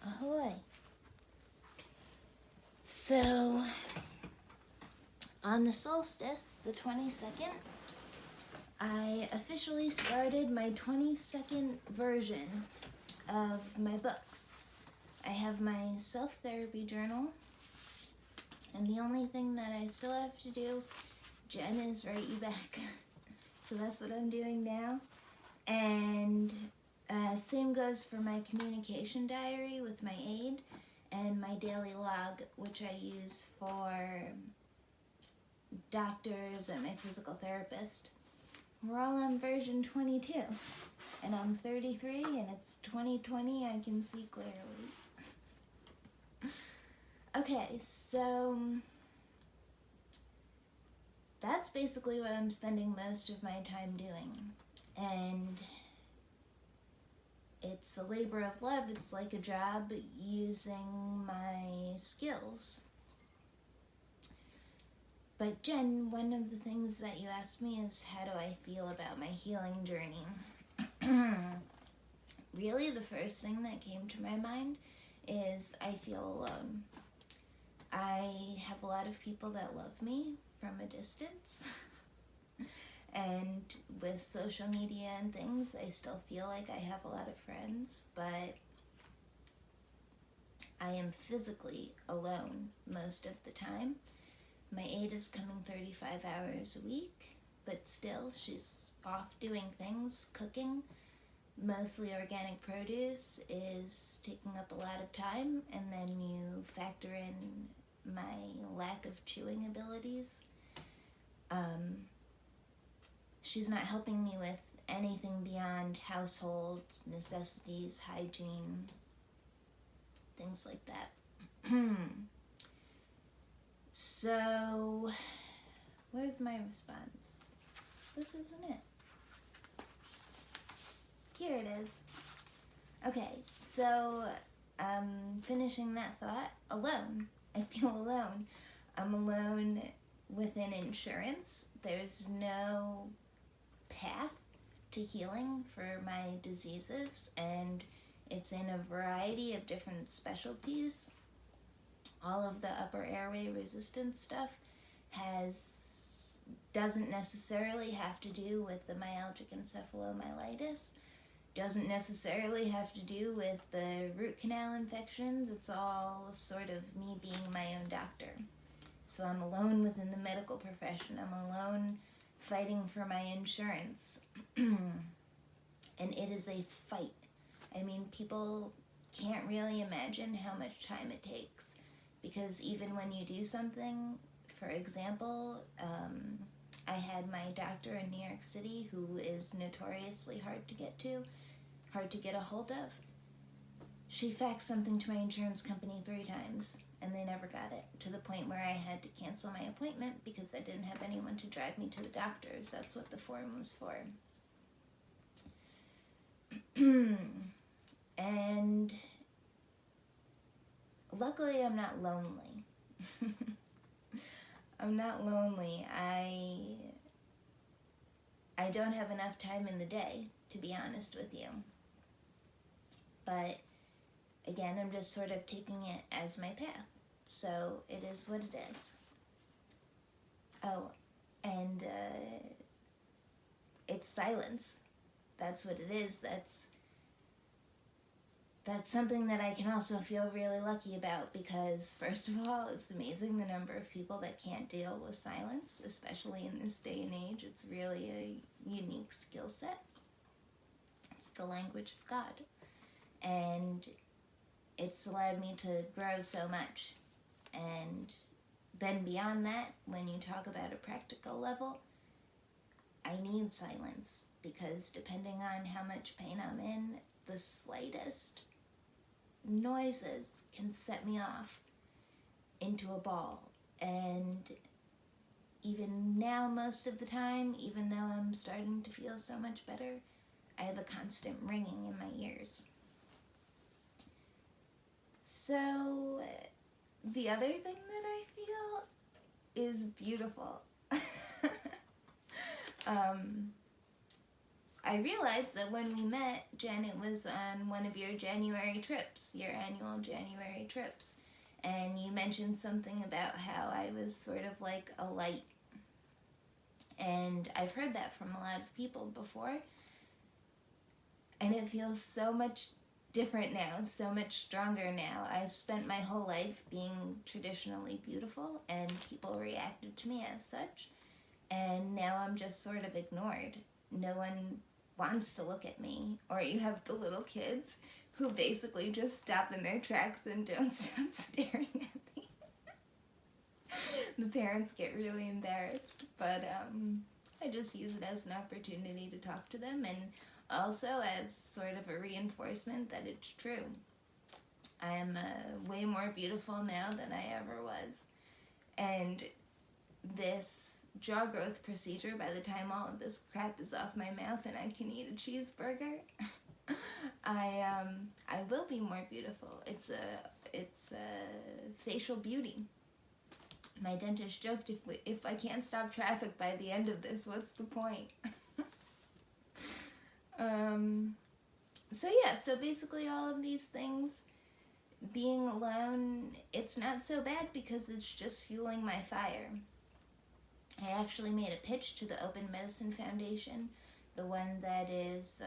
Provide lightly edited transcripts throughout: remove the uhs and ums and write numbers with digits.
Ahoy. So, on the solstice, the 22nd, I officially started my 22nd version of my books. I have my self-therapy journal, and the only thing that I still have to do, Jen, is write you back. So that's what I'm doing now. And same goes for my communication diary with my aide and my daily log, which I use for doctors and my physical therapist. We're all on version 22, and I'm 33 and it's 2020. I can see clearly. Okay, so that's basically what I'm spending most of my time doing. And it's a labor of love. It's like a job using my skills. But Jen, one of the things that you asked me is, how do I feel about my healing journey? Really, the first thing that came to my mind is I feel alone. I have a lot of people that love me from a distance. And with social media and things, I still feel like I have a lot of friends, but I am physically alone most of the time. My aide is coming 35 hours a week, but still she's off doing things, cooking. Mostly organic produce is taking up a lot of time, and then you factor in my lack of chewing abilities. She's not helping me with anything beyond household necessities, hygiene, things like that. So, where's my response? This isn't it. Here it is. Okay, so finishing that thought, alone. I feel alone. I'm alone within insurance. There's no path to healing for my diseases, and it's in a variety of different specialties. All of the upper airway resistance stuff doesn't necessarily have to do with the myalgic encephalomyelitis, doesn't necessarily have to do with the root canal infections. It's all sort of me being my own doctor. So I'm alone within the medical profession. I'm alone fighting for my insurance. And it is a fight. I mean, people can't really imagine how much time it takes. Because even when you do something, for example, I had my doctor in New York City, who is notoriously hard to get a hold of. She faxed something to my insurance company 3 times, and they never got it, to the point where I had to cancel my appointment because I didn't have anyone to drive me to the doctor's. That's what the form was for. And luckily, I'm not lonely. I'm not lonely. I don't have enough time in the day, to be honest with you. But again, I'm just sort of taking it as my path. So it is what it is. Oh, and it's silence. That's what it is. That's something that I can also feel really lucky about, because first of all, it's amazing the number of people that can't deal with silence, especially in this day and age. It's really a unique skill set. It's the language of God. And it's allowed me to grow so much. And then beyond that, when you talk about a practical level, I need silence, because depending on how much pain I'm in, the slightest noises can set me off into a ball. And even now, most of the time, even though I'm starting to feel so much better, I have a constant ringing in my ears. So the other thing that I feel is beautiful. I realized that when we met, Jen, it was on one of your January trips, your annual January trips. And you mentioned something about how I was sort of like a light. And I've heard that from a lot of people before. And it feels so much different now, so much stronger now. I spent my whole life being traditionally beautiful, and people reacted to me as such. And now I'm just sort of ignored. No one wants to look at me. Or you have the little kids who basically just stop in their tracks and don't stop staring at me. The parents get really embarrassed, but I just use it as an opportunity to talk to them, and also as sort of a reinforcement that it's true. I am way more beautiful now than I ever was. And this jaw growth procedure, by the time all of this crap is off my mouth and I can eat a cheeseburger, I will be more beautiful. It's a facial beauty. My dentist joked, if I can't stop traffic by the end of this, what's the point? So basically all of these things, being alone, it's not so bad because it's just fueling my fire. I actually made a pitch to the Open Medicine Foundation, the one that is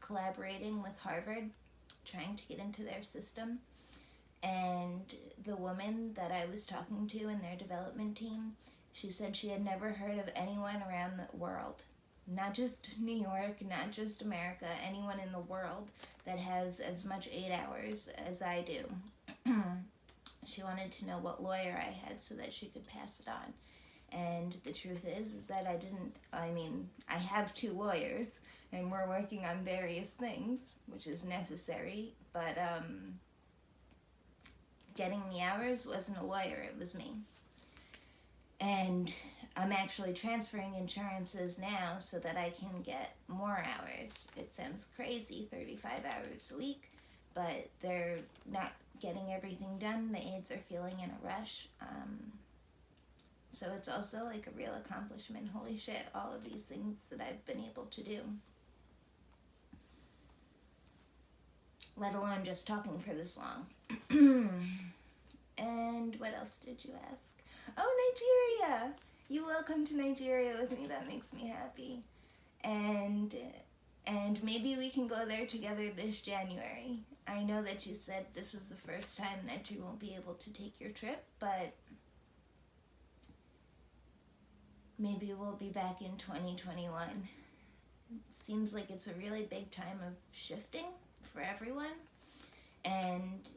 collaborating with Harvard, trying to get into their system. And the woman that I was talking to in their development team, she said she had never heard of anyone around the world, not just New York, not just America, anyone in the world that has as much 8 hours as I do. She wanted to know what lawyer I had so that she could pass it on. And the truth is that I have 2 lawyers, and we're working on various things, which is necessary, but getting the hours wasn't a lawyer, it was me. And I'm actually transferring insurances now so that I can get more hours. It sounds crazy, 35 hours a week, but they're not getting everything done. The aides are feeling in a rush. So it's also like a real accomplishment. Holy shit, all of these things that I've been able to do. Let alone just talking for this long. And what else did you ask? Oh, Nigeria! You will come to Nigeria with me. That makes me happy. And maybe we can go there together this January. I know that you said this is the first time that you won't be able to take your trip, but maybe we'll be back in 2021. It seems like it's a really big time of shifting for everyone. And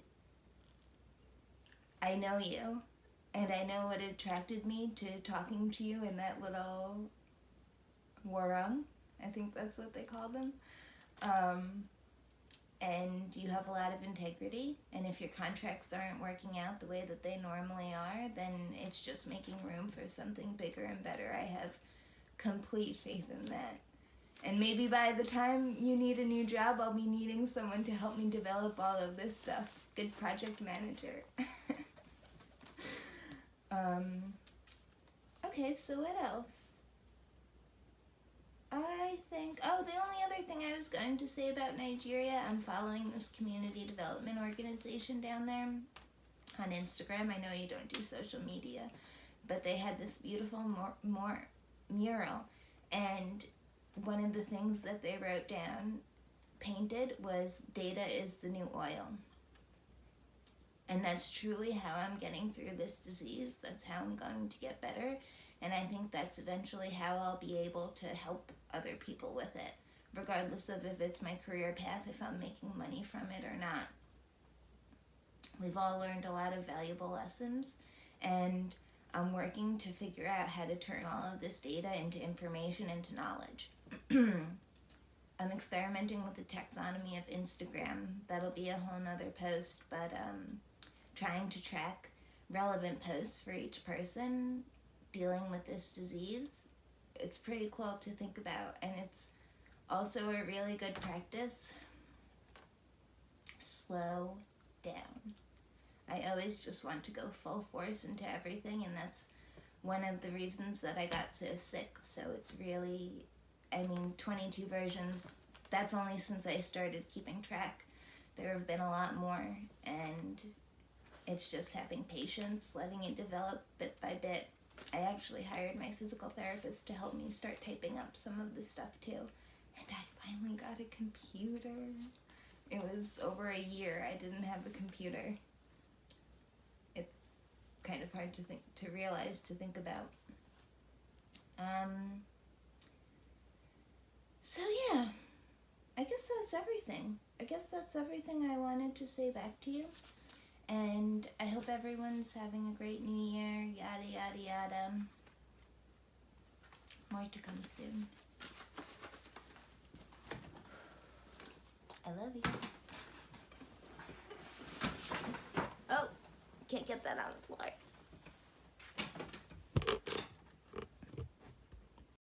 I know you, and I know what attracted me to talking to you in that little warung. I think that's what they call them. And you have a lot of integrity, and if your contracts aren't working out the way that they normally are, then it's just making room for something bigger and better. I have complete faith in that. And maybe by the time you need a new job, I'll be needing someone to help me develop all of this stuff. Good project manager. Okay, so what else? I think, the only other thing I was going to say about Nigeria, I'm following this community development organization down there on Instagram. I know you don't do social media, but they had this beautiful mural, and one of the things that they wrote down, painted, was data is the new oil. And that's truly how I'm getting through this disease. That's how I'm going to get better. And I think that's eventually how I'll be able to help other people with it, regardless of if it's my career path, if I'm making money from it or not. We've all learned a lot of valuable lessons, and I'm working to figure out how to turn all of this data into information, into knowledge. I'm experimenting with the taxonomy of Instagram. That'll be a whole nother post, but trying to track relevant posts for each person dealing with this disease. It's pretty cool to think about, and it's also a really good practice. Slow down. I always just want to go full force into everything, and that's one of the reasons that I got so sick. So it's really 22 versions. That's only since I started keeping track. There have been a lot more, and it's just having patience, letting it develop bit by bit. I actually hired my physical therapist to help me start typing up some of this stuff too. And I finally got a computer. It was over a year I didn't have a computer. It's kind of hard to think about. So yeah, I guess that's everything. I wanted to say back to you. And I hope everyone's having a great new year, yada yada yada. More to come soon. I love you. Oh, can't get that on the floor.